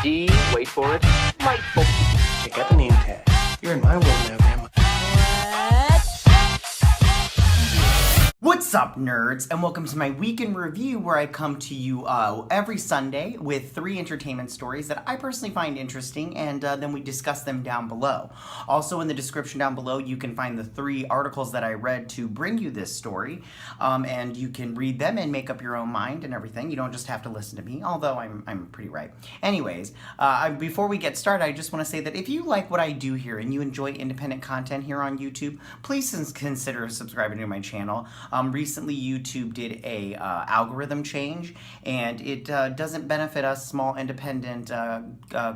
D, wait for it, delightful. Check out the name tag. You're in my world now, Grandma. What's up, nerds, and welcome to my week in review, where I come to you every Sunday with 3 entertainment stories that I personally find interesting, and then we discuss them down below. Also, in the description down below, you can find the 3 articles that I read to bring you this story, and you can read them and make up your own mind and everything. You don't just have to listen to me, although I'm pretty right. Anyways, before we get started, I just want to say that if you like what I do here and you enjoy independent content here on YouTube, please consider subscribing to my channel. Recently, YouTube did a algorithm change, and it doesn't benefit us small independent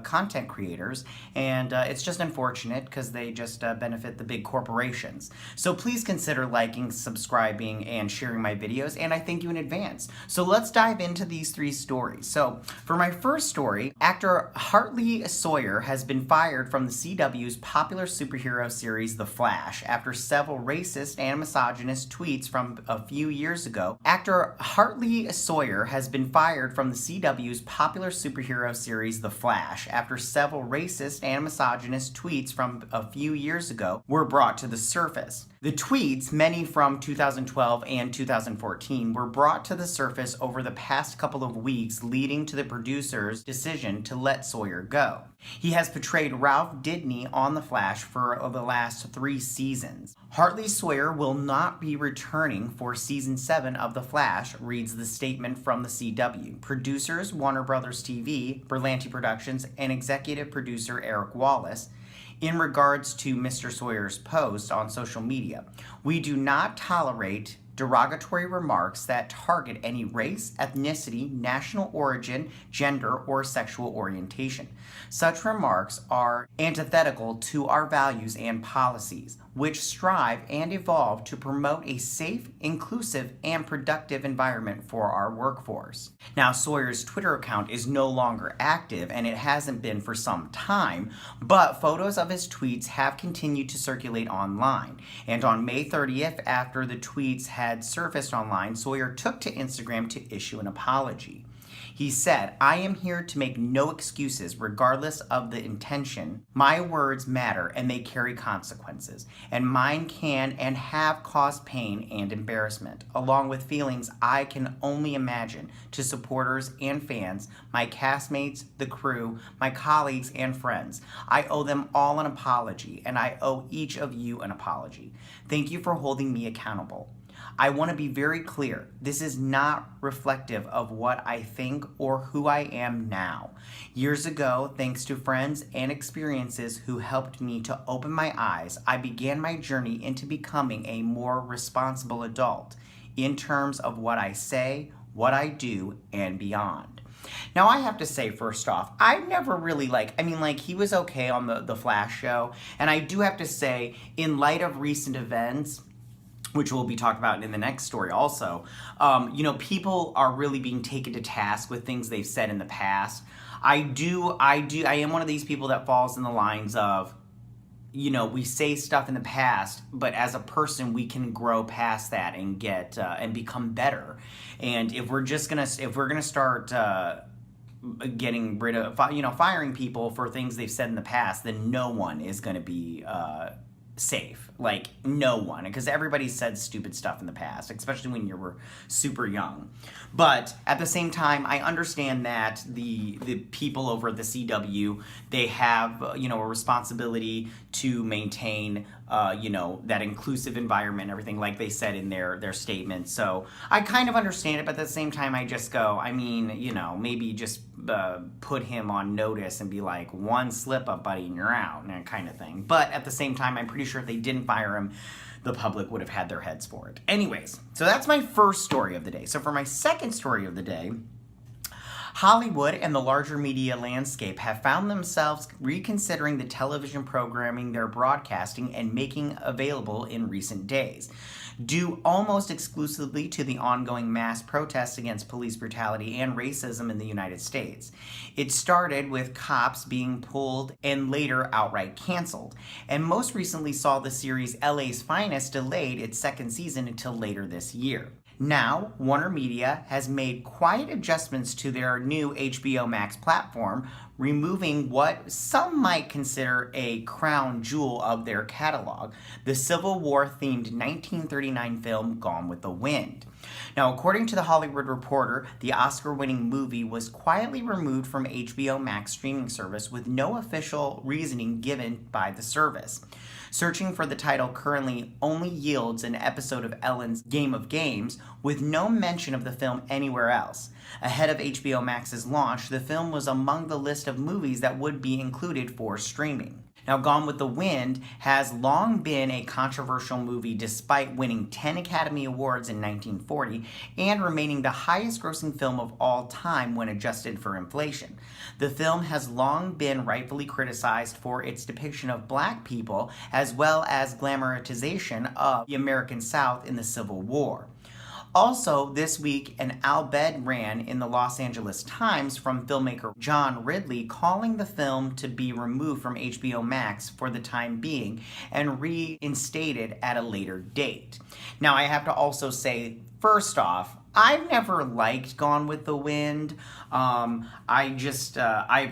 content creators, and it's just unfortunate because they just benefit the big corporations. So please consider liking, subscribing, and sharing my videos, and I thank you in advance. So let's dive into these 3 stories. So for my first story, actor Hartley Sawyer has been fired from the CW's popular superhero series The Flash after several racist and misogynist tweets from a few years ago. Actor Hartley Sawyer has been fired from the CW's popular superhero series The Flash after several racist and misogynist tweets from a few years ago were brought to the surface. The tweets, many from 2012 and 2014, were brought to the surface over the past couple of weeks, leading to the producer's decision to let Sawyer go. He has portrayed Ralph Dibny on The Flash for the last 3 seasons. Hartley Sawyer will not be returning for Season 7 of The Flash, reads the statement from the CW. Producers Warner Brothers TV, Berlanti Productions, and executive producer Eric Wallace. In regards to Mr. Sawyer's post on social media, we do not tolerate derogatory remarks that target any race, ethnicity, national origin, gender, or sexual orientation. Such remarks are antithetical to our values and policies, which strive and evolve to promote a safe, inclusive, and productive environment for our workforce. Now, Sawyer's Twitter account is no longer active, and it hasn't been for some time, but photos of his tweets have continued to circulate online. And on May 30th, after the tweets had surfaced online, Sawyer took to Instagram to issue an apology. He said, "I am here to make no excuses regardless of the intention. My words matter and they carry consequences, and mine can and have caused pain and embarrassment, along with feelings I can only imagine to supporters and fans, my castmates, the crew, my colleagues and friends. I owe them all an apology, and I owe each of you an apology. Thank you for holding me accountable. I want to be very clear, this is not reflective of what I think or who I am now. Years ago, thanks to friends and experiences who helped me to open my eyes, I began my journey into becoming a more responsible adult in terms of what I say, what I do, and beyond." Now, I have to say, first off, I've never really he was okay on the Flash show, and I do have to say, in light of recent events, which we'll be talking about in the next story also, people are really being taken to task with things they've said in the past. I am one of these people that falls in the lines of, we say stuff in the past, but as a person, we can grow past that and get, and become better. And if we're gonna start, getting rid of, firing people for things they've said in the past, then no one is gonna be, safe. Like, no one, because everybody said stupid stuff in the past, especially when you were super young. But at the same time, I understand that the people over at the CW, they have a responsibility to maintain that inclusive environment and everything, like they said in their statement. So I kind of understand it, but at the same time, I just go, maybe just put him on notice and be like, one slip up, buddy, and you're out, and that kind of thing. But at the same time, I'm pretty sure if they didn't fire him, the public would have had their heads for it. Anyways, so that's my first story of the day. So for my second story of the day, Hollywood and the larger media landscape have found themselves reconsidering the television programming they're broadcasting and making available in recent days, due almost exclusively to the ongoing mass protests against police brutality and racism in the United States. It started with Cops being pulled and later outright canceled, and most recently saw the series LA's Finest delayed its 2nd season until later this year. Now, Warner Media has made quiet adjustments to their new HBO Max platform, removing what some might consider a crown jewel of their catalog, the Civil War-themed 1939 film Gone with the Wind. Now, according to The Hollywood Reporter, the Oscar-winning movie was quietly removed from HBO Max streaming service with no official reasoning given by the service. Searching for the title currently only yields an episode of Ellen's Game of Games, with no mention of the film anywhere else. Ahead of HBO Max's launch, the film was among the list of movies that would be included for streaming. Now, Gone with the Wind has long been a controversial movie despite winning 10 Academy Awards in 1940 and remaining the highest-grossing film of all time when adjusted for inflation. The film has long been rightfully criticized for its depiction of black people as well as glamorization of the American South in the Civil War. Also, this week, an al-Bed ran in the Los Angeles Times from filmmaker John Ridley calling the film to be removed from HBO Max for the time being and reinstated at a later date. Now, I have to also say, first off, I've never liked Gone with the Wind. I've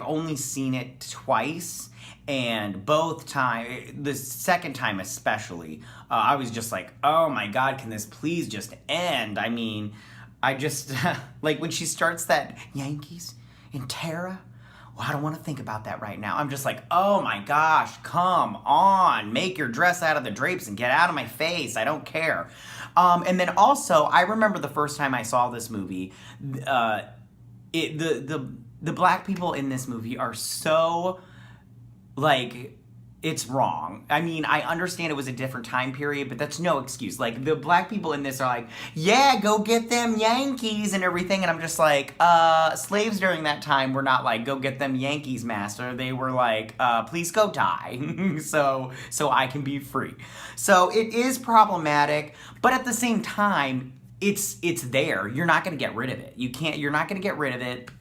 only seen it twice. And both times, the second time especially, I was just like, oh my God, can this please just end? I mean, I just, like when she starts that Yankees in Tara, well, I don't want to think about that right now. I'm just like, oh my gosh, come on, make your dress out of the drapes and get out of my face. I don't care. And then also, I remember the first time I saw this movie, the black people in this movie are so... like, it's wrong. I mean, I understand it was a different time period, but that's no excuse. Like, the black people in this are like, yeah, go get them Yankees and everything. And I'm just like, slaves during that time were not like, go get them Yankees, master. They were like, please go die so I can be free. So it is problematic, but at the same time, it's there. You're not going to get rid of it. You're not going to get rid of it.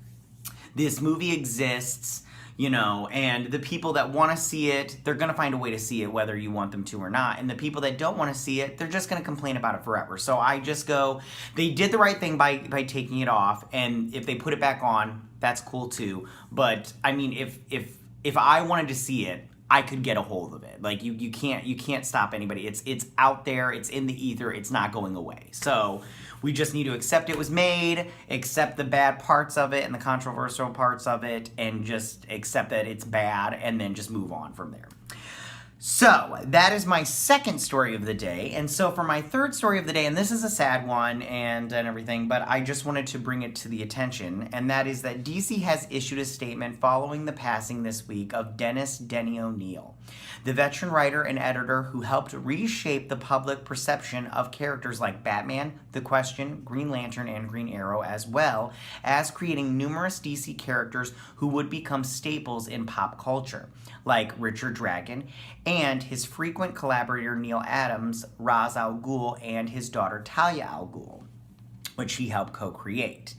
This movie exists. You know, and the people that want to see it, they're going to find a way to see it whether you want them to or not. And the people that don't want to see it, they're just going to complain about it forever. So I just go, they did the right thing by taking it off. And if they put it back on, that's cool too. But I mean, if I wanted to see it, I could get a hold of it. Like you can't stop anybody. It's out there, it's in the ether, it's not going away. So we just need to accept it was made, accept the bad parts of it and the controversial parts of it, and just accept that it's bad, and then just move on from there. So, that is my second story of the day, and so for my third story of the day, and this is a sad one and everything, but I just wanted to bring it to the attention, and that is that DC has issued a statement following the passing this week of Denny ONeil, the veteran writer and editor who helped reshape the public perception of characters like Batman, The Question, Green Lantern, and Green Arrow, as well as creating numerous DC characters who would become staples in pop culture, like Richard Dragon, and his frequent collaborator Neil Adams, Ra's al Ghul, and his daughter Talia al Ghul, which he helped co-create.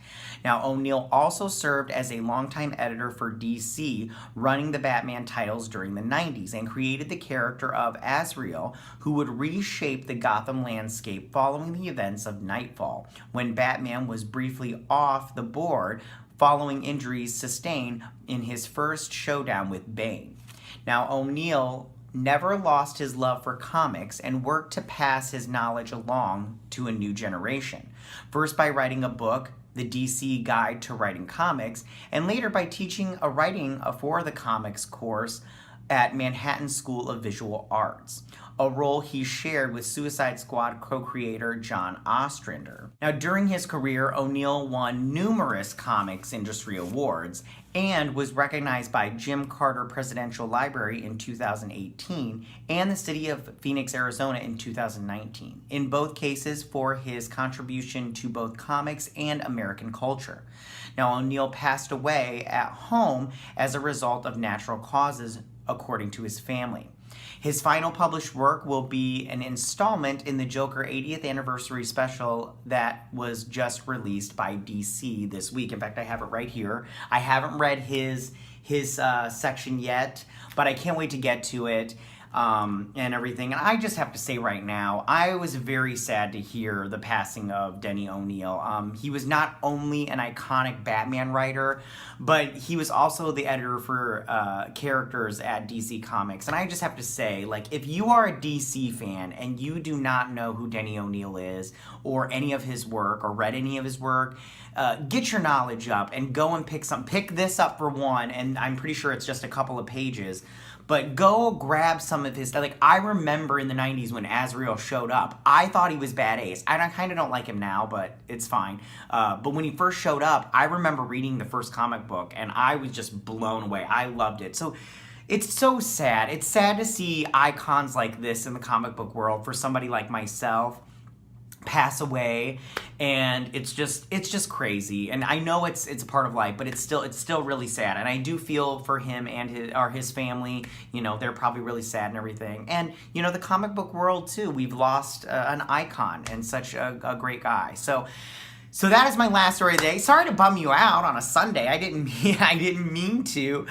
Now, ONeil also served as a longtime editor for DC, running the Batman titles during the 90s, and created the character of Azrael, who would reshape the Gotham landscape following the events of Nightfall, when Batman was briefly off the board following injuries sustained in his first showdown with Bane. Now, ONeil never lost his love for comics and worked to pass his knowledge along to a new generation. First by writing a book, The DC Guide to Writing Comics, and later by teaching a writing for the comics course at Manhattan School of Visual Arts, a role he shared with Suicide Squad co-creator John Ostrander. Now, during his career, ONeil won numerous comics industry awards and was recognized by Jim Carter Presidential Library in 2018 and the city of Phoenix, Arizona in 2019, in both cases for his contribution to both comics and American culture. Now, ONeil passed away at home as a result of natural causes, according to his family. His final published work will be an installment in the Joker 80th anniversary special that was just released by DC this week. In fact, I have it right here. I haven't read his section yet, but I can't wait to get to it. and everything. And I just have to say right now, I was very sad to hear the passing of Denny ONeil. He was not only an iconic Batman writer, but he was also the editor for characters at DC Comics. And I just have to say, like, if you are a DC fan and you do not know who Denny ONeil is, or any of his work, or read any of his work, get your knowledge up and go and pick this up for one, and I'm pretty sure it's just a couple of pages. But go grab some of his, like, I remember in the 90s when Azrael showed up, I thought he was bad ace. I kind of don't like him now, but it's fine. But when he first showed up, I remember reading the first comic book, and I was just blown away. I loved it. So it's so sad. It's sad to see icons like this in the comic book world for somebody like myself pass away, and it's just crazy. And I know it's a part of life, but it's still really sad. And I do feel for him and his family. You know, they're probably really sad and everything. And you know, the comic book world too. We've lost an icon and such a great guy. So that is my last story of the day. Sorry to bum you out on a Sunday. I didn't mean to.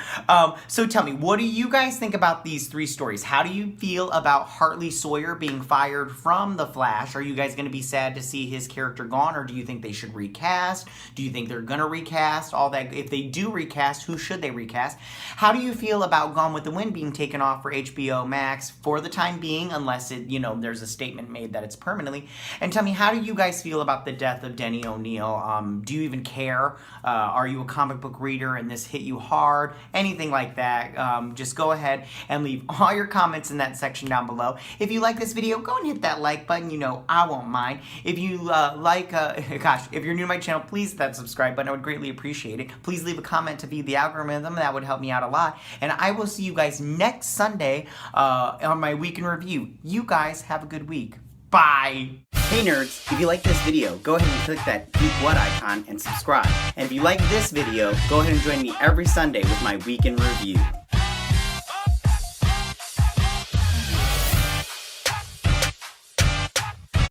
So tell me, what do you guys think about these 3 stories? How do you feel about Hartley Sawyer being fired from The Flash? Are you guys going to be sad to see his character gone, or do you think they should recast? Do you think they're going to recast? All that. If they do recast, who should they recast? How do you feel about Gone with the Wind being taken off for HBO Max for the time being, unless it, you know, there's a statement made that it's permanently? And tell me, how do you guys feel about the death of Denny ONeil? Do you even care? Are you a comic book reader and this hit you hard? Anything like that, just go ahead and leave all your comments in that section down below. If you like this video, go and hit that like button. You know, I won't mind. If you if you're new to my channel, please hit that subscribe button. I would greatly appreciate it. Please leave a comment to feed the algorithm. That would help me out a lot. And I will see you guys next Sunday on my week in review. You guys have a good week. Bye! Hey nerds, if you like this video, go ahead and click that Geek What icon and subscribe. And if you like this video, go ahead and join me every Sunday with my week in review.